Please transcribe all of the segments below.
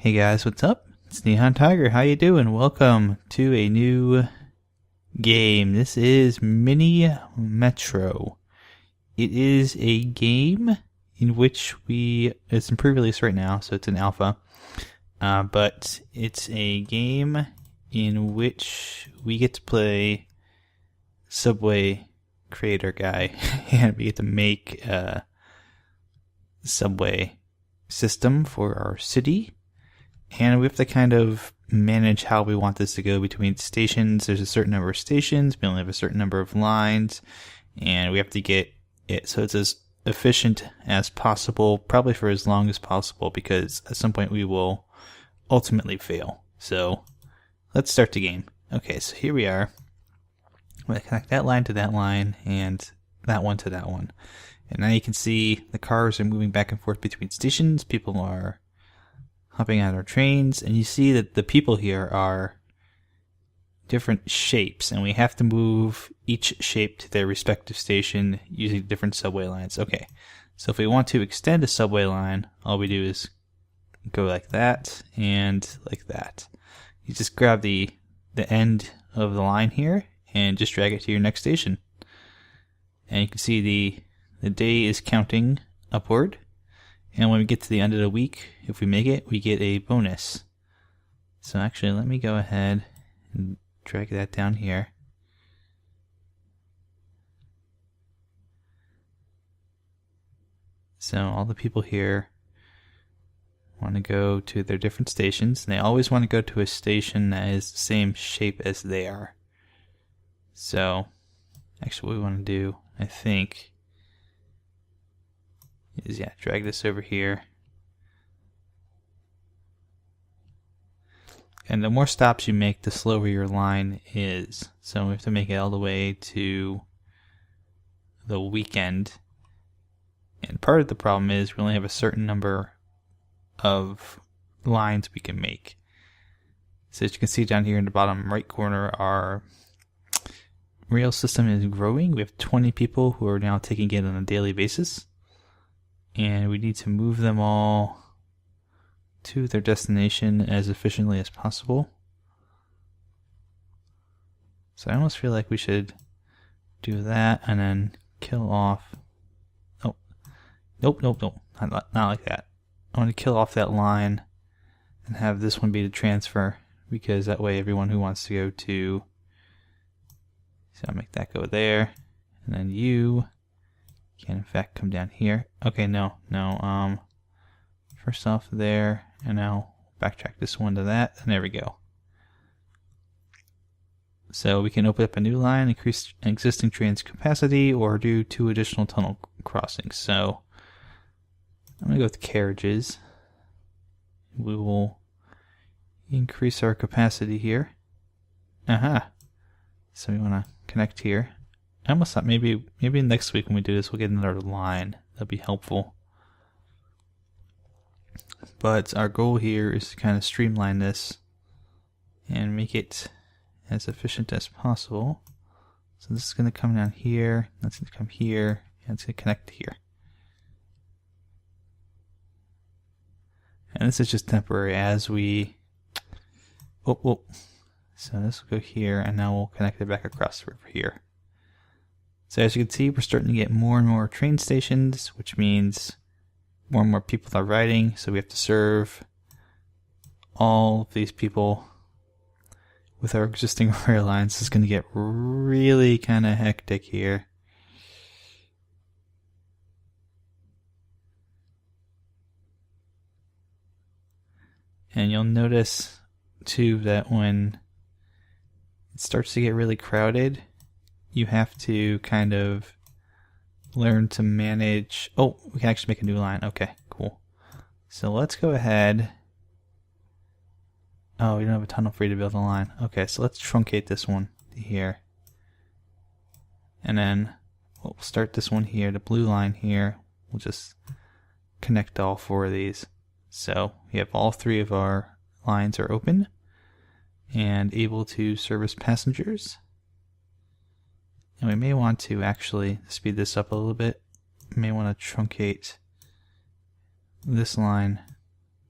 Hey guys, what's up? It's NihonTiger. How you doing? Welcome to a new game. This is Mini Metro. It is a game in which it's in pre-release right now, so it's in alpha. But it's a game in which we get to play Subway creator guy, and we get to make a subway system for our city. And we have to kind of manage how we want this to go between stations. There's a certain number of stations. We only have a certain number of lines. And we have to get it so it's as efficient as possible, probably for as long as possible, because at some point we will ultimately fail. So let's start the game. Okay, so here we are. I'm going to connect that line to that line and that one to that one. And now you can see the cars are moving back and forth between stations. People are hopping on our trains, and you see that the people here are different shapes, and we have to move each shape to their respective station using different subway lines. Okay, so if we want to extend a subway line, all we do is go like that and like that. You just grab the end of the line here and just drag it to your next station. And you can see the day is counting upward. And when we get to the end of the week, if we make it, we get a bonus. So actually, let me go ahead and drag that down here. So all the people here want to go to their different stations, and they always want to go to a station that is the same shape as they are. So actually what we want to do, I think, is drag this over here. And the more stops you make, the slower your line is. So we have to make it all the way to the weekend. And part of the problem is we only have a certain number of lines we can make. So as you can see down here in the bottom right corner, our rail system is growing. We have 20 people who are now taking it on a daily basis. And we need to move them all to their destination as efficiently as possible. So I almost feel like we should do that and then kill off... Oh, nope, not like that. I want to kill off that line and have this one be the transfer, because that way everyone who wants to go to... So I'll make that go there, and then you can in fact come down here. Okay, no. First off there, and now backtrack this one to that, and there we go. So we can open up a new line, increase an existing train's capacity, or do 2 additional tunnel crossings. So I'm going to go with carriages. We will increase our capacity here. Aha! So we want to connect here. I almost thought maybe next week when we do this, we'll get another line. That'd be helpful. But our goal here is to kind of streamline this and make it as efficient as possible. So this is going to come down here, that's going to come here, and it's going to connect here. And this is just temporary as we... Oh. So this will go here, and now we'll connect it back across the river here. So as you can see, we're starting to get more and more train stations, which means more and more people are riding, so we have to serve all of these people with our existing rail lines. This is going to get really kind of hectic here. And you'll notice too that when it starts to get really crowded, you have to kind of learn to manage... Oh, we can actually make a new line. Okay, cool. So let's go ahead... Oh, we don't have a tunnel for you to build a line. Okay, so let's truncate this one to here. And then we'll start this one here, the blue line here. We'll just connect all 4 of these. So we have all 3 of our lines are open and able to service passengers. And we may want to actually speed this up a little bit. We may want to truncate this line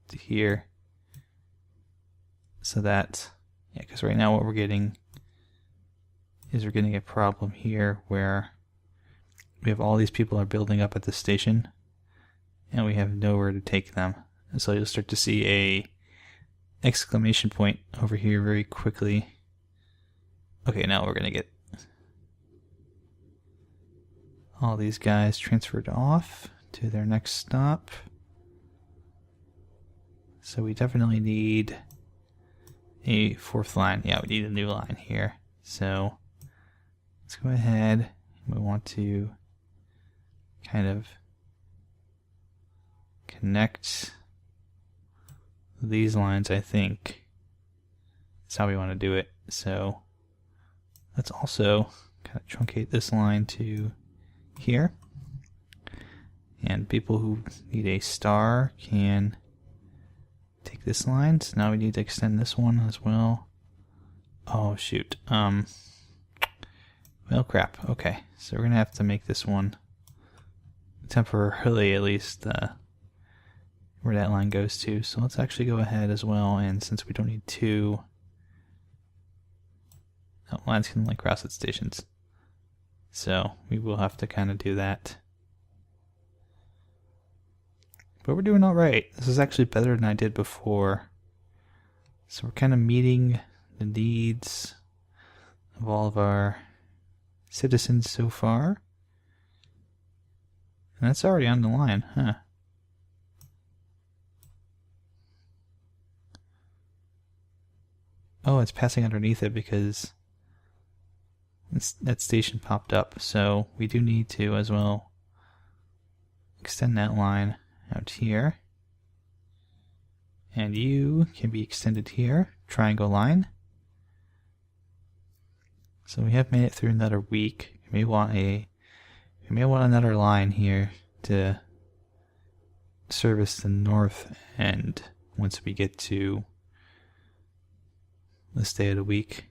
to here so that, yeah, because right now what we're getting is we're getting a problem here where we have all these people are building up at the station and we have nowhere to take them. And so you'll start to see a exclamation point over here very quickly. Okay, now we're going to get all these guys transferred off to their next stop. So we definitely need a fourth line. Yeah, we need a new line here. So let's go ahead. We want to kind of connect these lines, I think. That's how we want to do it. So let's also kind of truncate this line to here. And people who need a star can take this line. So now we need to extend this one as well. Oh shoot. Well, crap. Okay, so we're gonna have to make this one temporarily, at least, where that line goes to. So let's actually go ahead as well, and since we don't need two, lines can only cross at stations. So we will have to kind of do that. But we're doing alright. This is actually better than I did before. So we're kind of meeting the needs of all of our citizens so far. And that's already on the line, huh? Oh, it's passing underneath it because that station popped up. So we do need to as well extend that line out here. And you can be extended here, triangle line. So we have made it through another week. We may want another line here to service the north end once we get to this day of the week.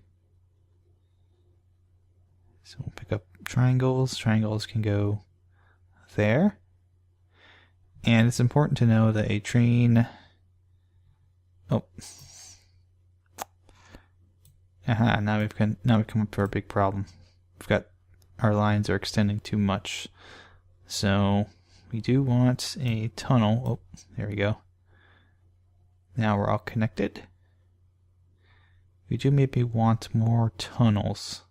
So we'll pick up triangles. Triangles can go there. And it's important to know that a train... Oh. Aha, now we've come up to our big problem. We've got... Our lines are extending too much. So we do want a tunnel. Oh, there we go. Now we're all connected. We do maybe want more tunnels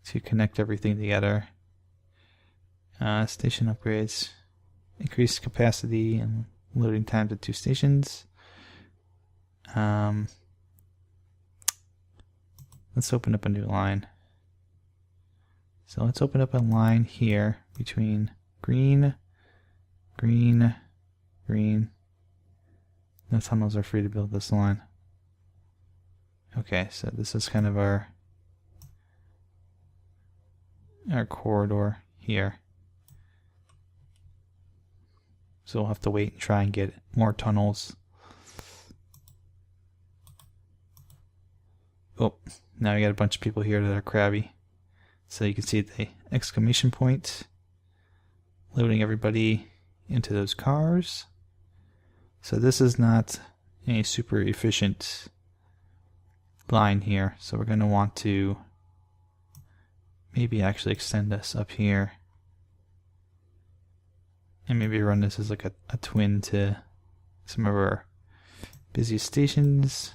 to connect everything together. Station upgrades. Increased capacity and loading times at 2 stations. Let's open up a new line. So let's open up a line here between green, green, green. No tunnels are free to build this line. Okay, so this is kind of our corridor here. So we'll have to wait and try and get more tunnels. Oh, now we got a bunch of people here that are crabby. So you can see the exclamation point loading everybody into those cars. So this is not a super efficient line here. So we're going to want to maybe actually extend this up here. And maybe run this as like a twin to some of our busiest stations.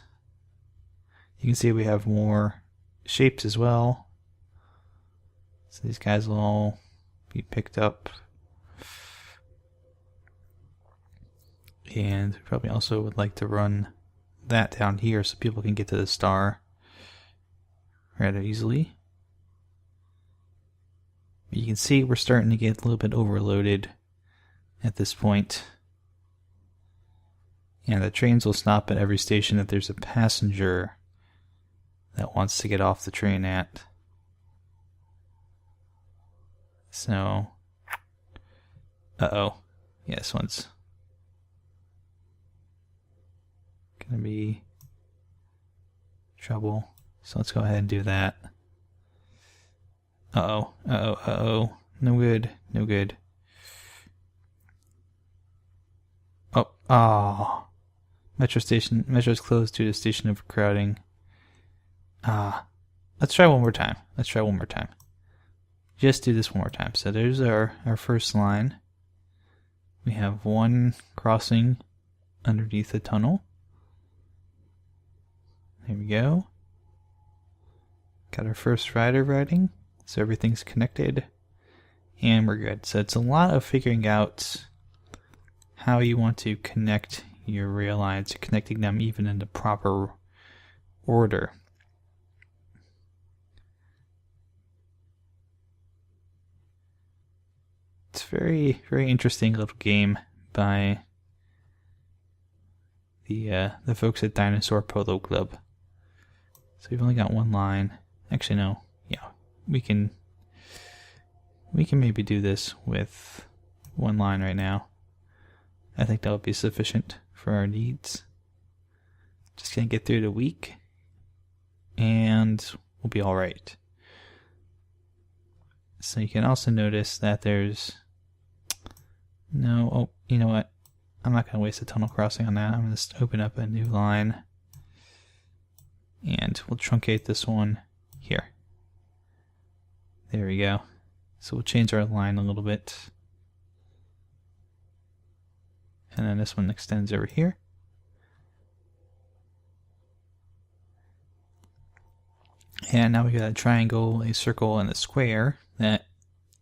You can see we have more shapes as well. So these guys will all be picked up. And we probably also would like to run that down here so people can get to the star rather easily. But you can see we're starting to get a little bit overloaded at this point. And the trains will stop at every station that there's a passenger that wants to get off the train at. So, uh-oh. Yeah, this one's gonna be trouble. So let's go ahead and do that. Uh-oh, uh-oh, uh-oh. No good, no good. Oh, Metro's closed due to station overcrowding. Let's try one more time. Just do this one more time. So there's our first line. We have one crossing underneath the tunnel. There we go. Got our first rider riding, so everything's connected, and we're good. So it's a lot of figuring out how you want to connect your rail lines, connecting them even in the proper order. It's very, very interesting little game by the folks at Dinosaur Polo Club. So we've only got one line. Actually, no. Yeah, we can maybe do this with one line right now. I think that would be sufficient for our needs. Just gonna get through the week, and we'll be all right. So you can also notice that there's no. Oh, you know what? I'm not gonna waste a tunnel crossing on that. I'm gonna just open up a new line, and we'll truncate this one here. There we go. So we'll change our line a little bit. And then this one extends over here. And now we got a triangle, a circle, and a square that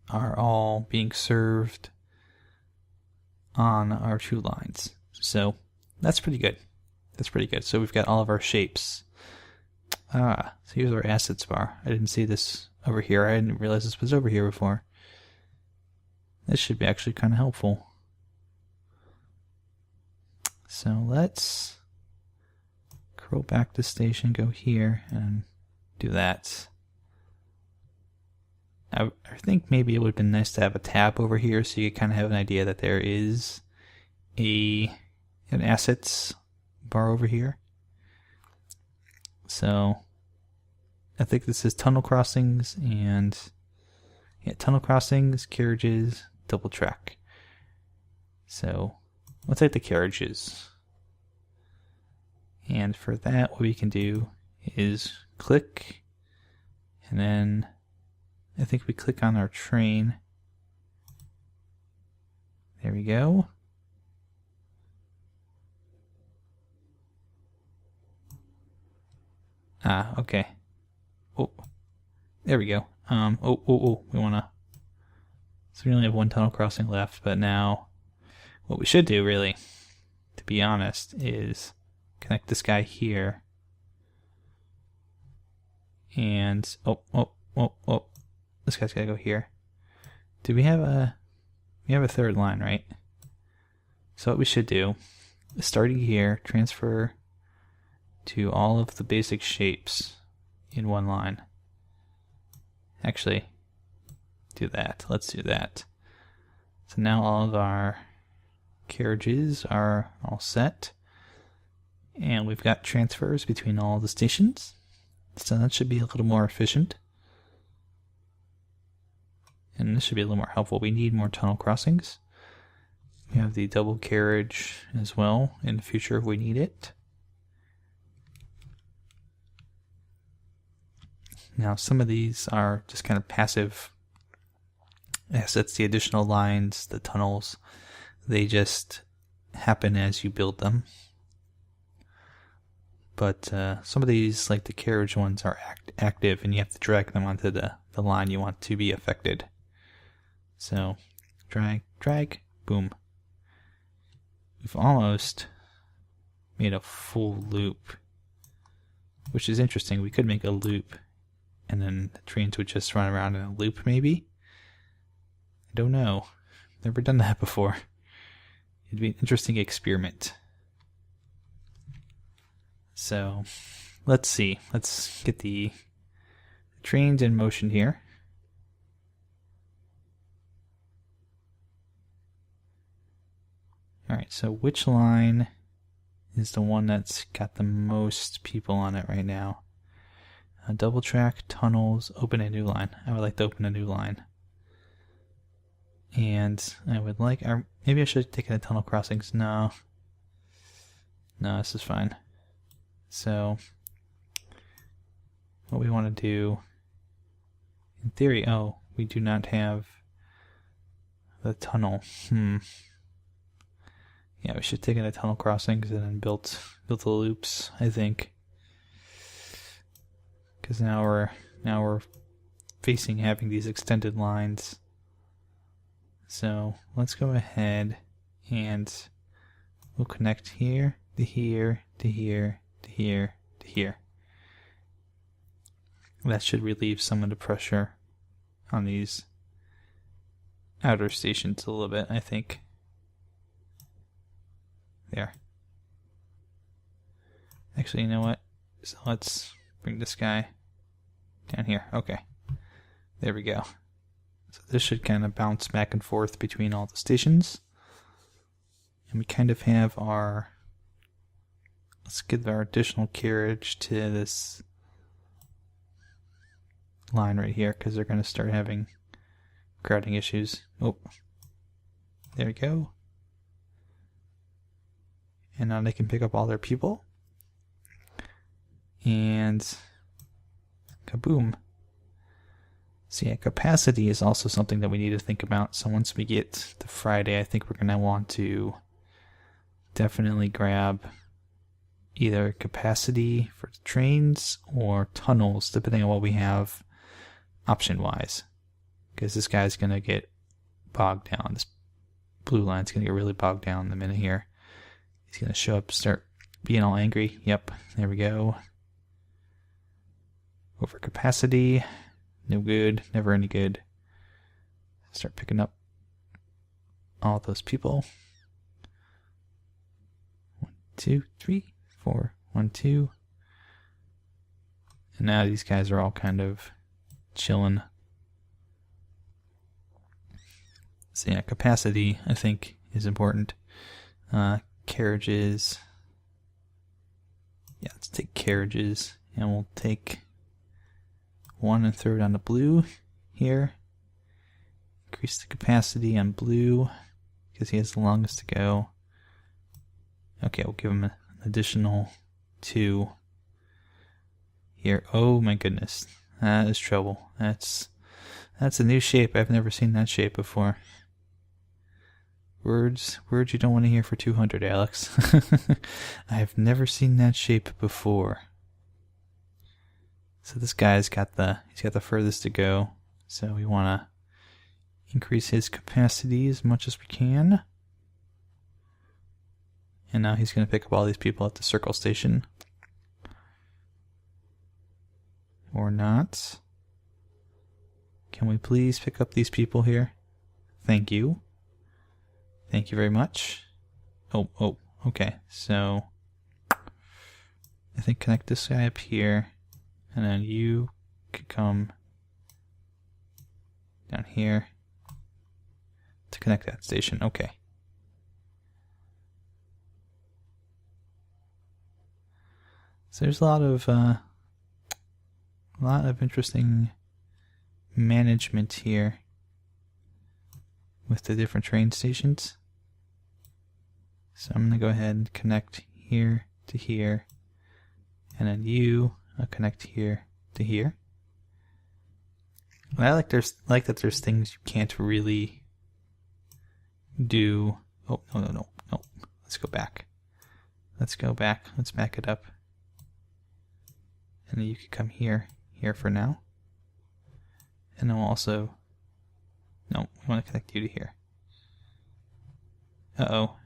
are all being served on our two lines. So that's pretty good. So we've got all of our shapes. So here's our assets bar. I didn't see this over here. I didn't realize this was over here before. This should be actually kind of helpful. So let's scroll back to station, go here, and do that. I think maybe it would have been nice to have a tab over here so you could kind of have an idea that there is an assets bar over here. So I think this is tunnel crossings and tunnel crossings, carriages, double track. So let's take the carriages. And for that, what we can do is click, and then I think we click on our train. There we go. Okay. Oh, there we go. We wanna. So we only have one tunnel crossing left, but now what we should do, really, to be honest, is connect this guy here. And this guy's gotta go here. Do we have a third line, right? So what we should do is starting here, transfer to all of the basic shapes in one line. Actually, do that. Let's do that. So now all of our carriages are all set, and we've got transfers between all the stations. So that should be a little more efficient. And this should be a little more helpful. We need more tunnel crossings. We have the double carriage as well in the future if we need it. Now some of these are just kind of passive assets, the additional lines, the tunnels. They just happen as you build them. But some of these, like the carriage ones, are active, and you have to drag them onto the line you want to be affected. So, drag, boom. We've almost made a full loop, which is interesting. We could make a loop, and then the trains would just run around in a loop, maybe? I don't know. Never done that before. It'd be an interesting experiment. So, let's see. Let's get the trains in motion here. Alright, so which line is the one that's got the most people on it right now? Double track, tunnels, open a new line. I would like to open a new line. And I would like, maybe I should have taken the tunnel crossings. No, No, this is fine. So, what we want to do, in theory, oh, we do not have the tunnel. Yeah, we should take in the tunnel crossings and then built the loops, I think. Because now we're facing having these extended lines. So let's go ahead and we'll connect here to here to here to here to here. That should relieve some of the pressure on these outer stations a little bit, I think. There. Actually, you know what? So let's bring this guy down here. Okay. There we go. So this should kind of bounce back and forth between all the stations. And we kind of have our... Let's give our additional carriage to this line right here, because they're going to start having crowding issues. Oh. There we go. And now they can pick up all their people. And kaboom. So yeah, capacity is also something that we need to think about. So once we get to Friday, I think we're going to want to definitely grab either capacity for trains or tunnels, depending on what we have option-wise. Because this guy's going to get bogged down. This blue line's going to get really bogged down in a minute here. He's going to show up, start being all angry. Yep, there we go. Over capacity. No good, never any good. Start picking up all those people. 1, 2, 3, 4, 1, 2. And now these guys are all kind of chilling. So yeah, capacity, I think, is important. Carriages. Yeah, let's take carriages, and we'll take one and throw it on the blue here. Increase the capacity on blue because he has the longest to go. Okay, we'll give him an additional 2 here. Oh my goodness, that is trouble. That's a new shape. I've never seen that shape before. Words you don't want to hear for 200, Alex. I've never seen that shape before. So this guy's got the furthest to go. So we want to increase his capacity as much as we can. And now he's going to pick up all these people at the circle station. Or not. Can we please pick up these people here? Thank you. Thank you very much. Oh, okay. So I think connect this guy up here, and then you could come down here to connect that station. Okay. So there's a lot of interesting management here with the different train stations. So I'm going to go ahead and connect here to here, and then you connect here to here. And I like that there's things you can't really do. Oh, no. Let's go back. Let's back it up. And then you can come here for now. And then we'll also... No, we want to connect you to here. Uh-oh.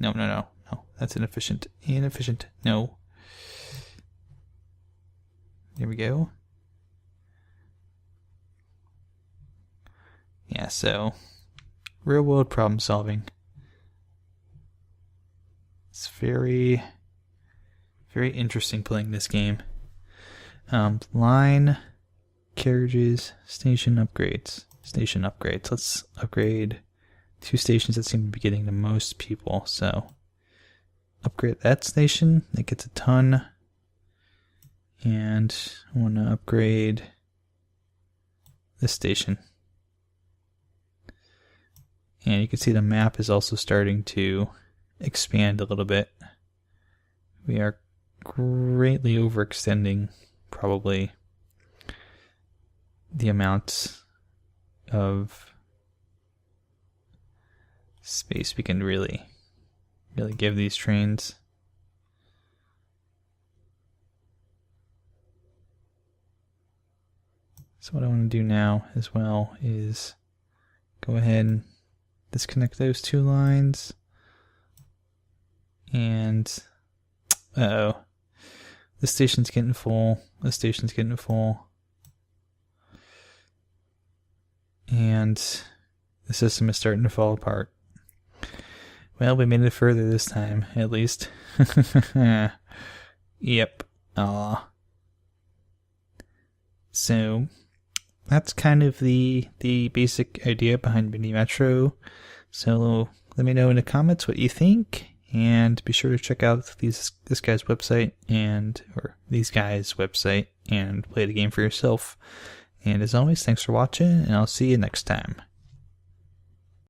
No. That's inefficient. No. There we go. Yeah, so real world problem solving. It's very, very interesting playing this game. Line, carriages, station upgrades. Let's upgrade 2 stations that seem to be getting the most people. So upgrade that station. That gets a ton. And I want to upgrade this station. And And you can see the map is also starting to expand a little bit. We are greatly overextending probably the amount of space we can really give these trains. So what I want to do now as well is go ahead and disconnect those two lines. And uh-oh, the station's getting full. The station's getting full. And the system is starting to fall apart. Well, we made it further this time, at least. Yep. So that's kind of the basic idea behind Mini Metro. So let me know in the comments what you think, and be sure to check out this guy's website or these guys' website and play the game for yourself. And as always, thanks for watching, and I'll see you next time.